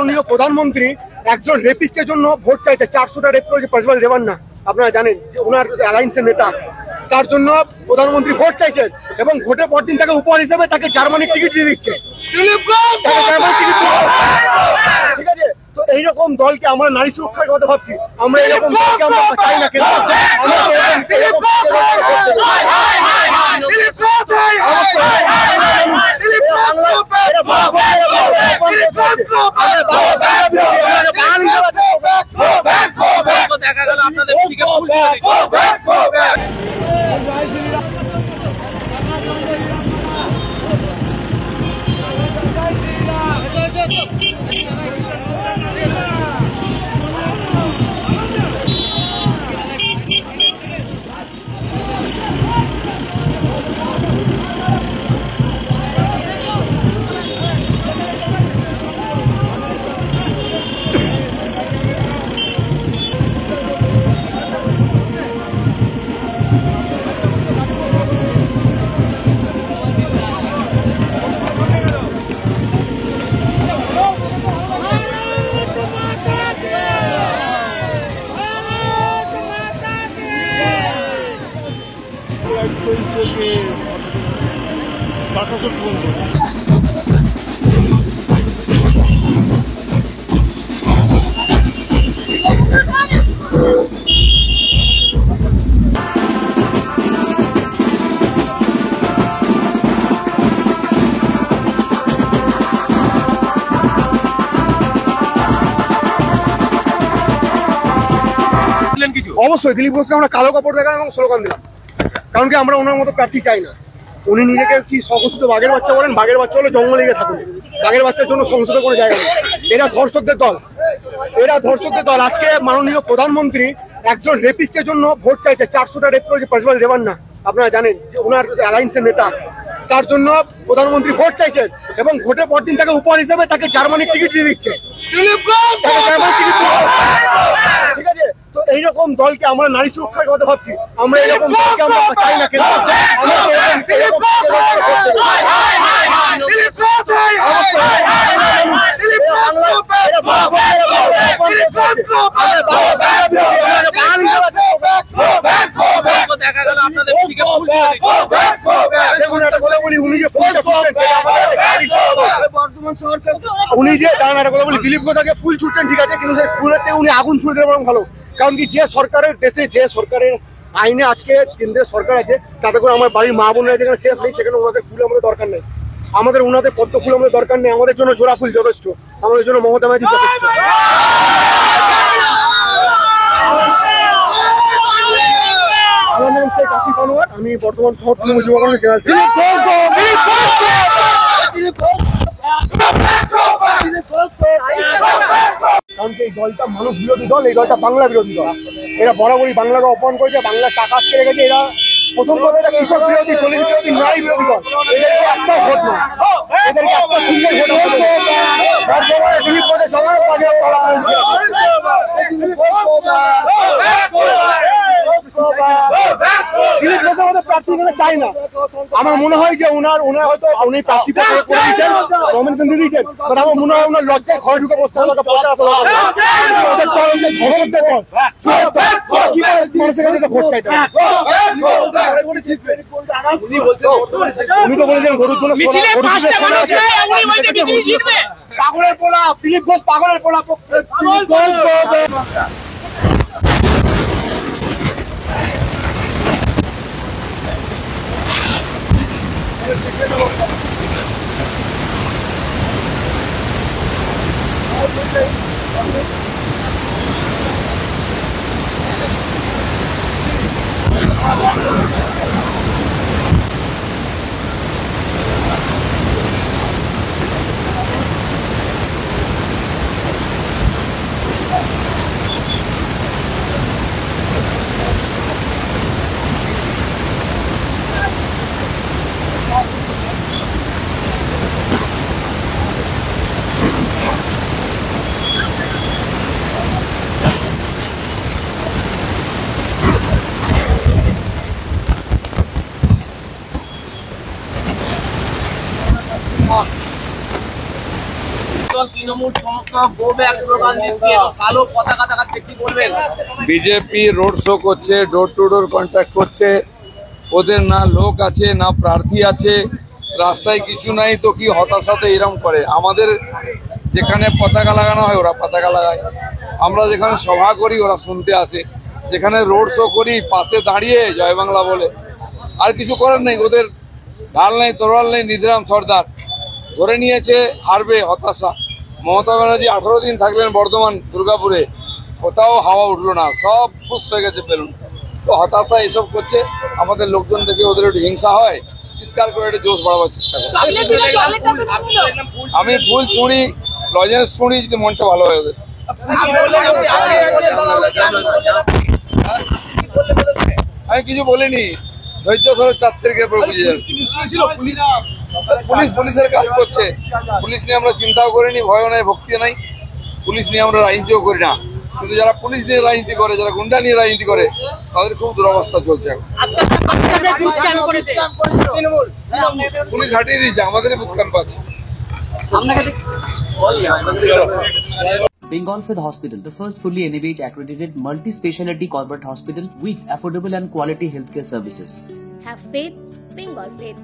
মাননীয় প্রধানমন্ত্রী একজন রেপিস্টের জন্য ভোট চাইছে। 400টা রেপ করেছে প্রিন্সিপাল দেবান্না, আপনারা জানেন যে ওনার অ্যালায়েন্সের নেতা। তার জন্য প্রধানমন্ত্রী ভোট চাইছেন এবং ভোটের পর দিন তাকে উপহার হিসেবে তাকে জার্মানির টিকিট দিয়ে দিচ্ছে। ঠিক আছে, তো এইরকম দলকে আমরা নারী সুরক্ষার কথা ভাবছি, আমরা এরকম দলকে আমরা চাই না। কিন্তু দেখা গেল আপনাদের অবশ্যই দিলীপ ঘোষকে আমরা কালো কাপড় দেখালাম এবং স্লোগান দিলাম, কারণ কি আমরা ওনার মতো প্রার্থী চাই না। উনি নিজেকে কি সংস্কৃত বাঘের বাচ্চা বলেন, বাঘের বাচ্চা হলে জঙ্গলে গিয়ে থাকুন, বাঘের বাচ্চার জন্য সংসদে কোনো জায়গা নেই। এরা ধর্ষকদের দল, এরা ধর্ষকদের দল। আজকে মাননীয় প্রধানমন্ত্রী একজন রেপিস্টের জন্য ভোট চাইছে। 400টা রেপ করেছে প্রিন্সিপাল দেবান্না, আপনারা জানেন যে ওনার অ্যালায়েন্সের নেতা। তার জন্য প্রধানমন্ত্রী ভোট চাইছেন এবং ভোটের পর দিন তাকে উপহার হিসেবে তাকে জার্মানির টিকিট দিয়ে দিচ্ছে। ঠিক আছে, তো এইরকম দলকে আমরা নারী সুরক্ষার কথা ভাবছি, আমরা এরকম দলকে আমরা চাই না। কিন্তু দেখা গেল আপনাদের উনি যে দাঁড়ান একটা কথা বলি, দিলীপ ঘোষকে ফুল ছুটছেন ঠিক আছে, কিন্তু সেই ফুলেতে উনি আগুন ছুটে দেবেন ভালো। কারণ কি যে সরকারের দেশে, যে সরকারের আইনে আজকে কেন্দ্রের সরকার আছে, তাতে করে আমার বাড়ির মা বোনেরা যেখানে সেফ নেই, সেখানে ওনাদের ফুল আমাদের দরকার নেই। আমাদের ওনাদের পদ্ম ফুল আমাদের দরকার নেই, আমাদের জন্য জোড়া ফুল যথেষ্ট, আমাদের জন্য মমতা ব্যানার্জি যথেষ্ট। আমার নাম শেখ আসিফ আনোয়ার, আমি বর্তমান শহর তৃণমূল যুব কংগ্রেস জেনারেল কারণ এই দলটা মানুষ বিরোধী দল, এই দলটা বাংলা বিরোধী দল। এরা বরাবরই বাংলাকে অপমান করেছে, বাংলার টাকা আটকে রেখেছে। এরা প্রথম কথা এটা কৃষক বিরোধী, দলিত বিরোধী, নারী বিরোধী দল। এদেরকে একটা ভোট নয়, এদেরকে একটা সিঙ্গেল ভোট দিলীপ ঘোষের জমানো কাজে দিলীপ ঘোষ আমাদের প্রার্থী এখানে চাই না। আমার মনে হয় যে ওনার হয়তো উনি প্রার্থী করে দিয়েছেন, নমিনেশন দিয়ে দিয়েছেন, বাট আমার মনে হয় ওনার লজ্জায় ঘরে ঢুকে বসতে হবে। উনি তো বলেছেন গরুর জন্য পাগলের পোলা, দিলীপ ঘোষ পাগলের পোলা। গো ব্যাক স্লোগান দিচ্ছে, কালো পতাকা দেখাচ্ছে, কি বলবেন? বিজেপি রোড শো করছে, ডোর টু ডোর কন্ট্যাক্ট করছে, ওদের না লোক আছে না প্রার্থী আছে, রাস্তায় কিছু নাই তো কি হতাশাতে এরকম করে। আমাদের যেখানে পতাকা লাগানো হয় ওরা পতাকা লাগায়, আমরা যেখানে সভা করি ওরা শুনতে আসে, যেখানে রোড শো করি পাশে দাঁড়িয়ে জয় বাংলা বলে। আর কিছু করার নেই, ওদের ঢাল নেই, তরোয়াল নেই, নিধিরাম সর্দার ধরে নিয়েছে, হারবে, হতাশা। মমতা ব্যানার্জি 18 দিন থাকলেন বর্ধমান দুর্গাপুরে, কোথাও হাওয়া উঠলো না, সব ফুস হয়ে গেছে বেলুন। তো হতাশা এসব করছে, আমাদের লোকজন দেখে ওদের একটু হিংসা হয়, চিৎকার করে একটু জোশ বাড়াবার চেষ্টা করে। আমি ফুল চুড়ি লজেন্স চুড়ি যদি মনটা ভালো হয় ওদের। আমি কিছু বলিনি, ধৈর্য ধরো 4 তারিখের পর বুঝে যাচ্ছে। পুলিশের কাজ করছে, পুলিশ নিয়ে আমরা চিন্তাও করিনি, ভয় নাই, ভক্তি নাই, পুলিশ নিয়ে আমরা রাজনীতিও করি না। কিন্তু যারা পুলিশ নিয়ে রাজনীতি করে, যারা গুন্ডা নিয়ে রাজনীতি করে, তাদের খুব দুরবস্থা চলছে এখন। পুলিশ হাঁটিয়ে দিয়েছে, আমাদেরই বুথ ক্যাম্প আছে। Bengal Fifth Hospital, the first fully NABH accredited multi-speciality corporate hospital with affordable and quality healthcare services. Have faith, Bengal faith.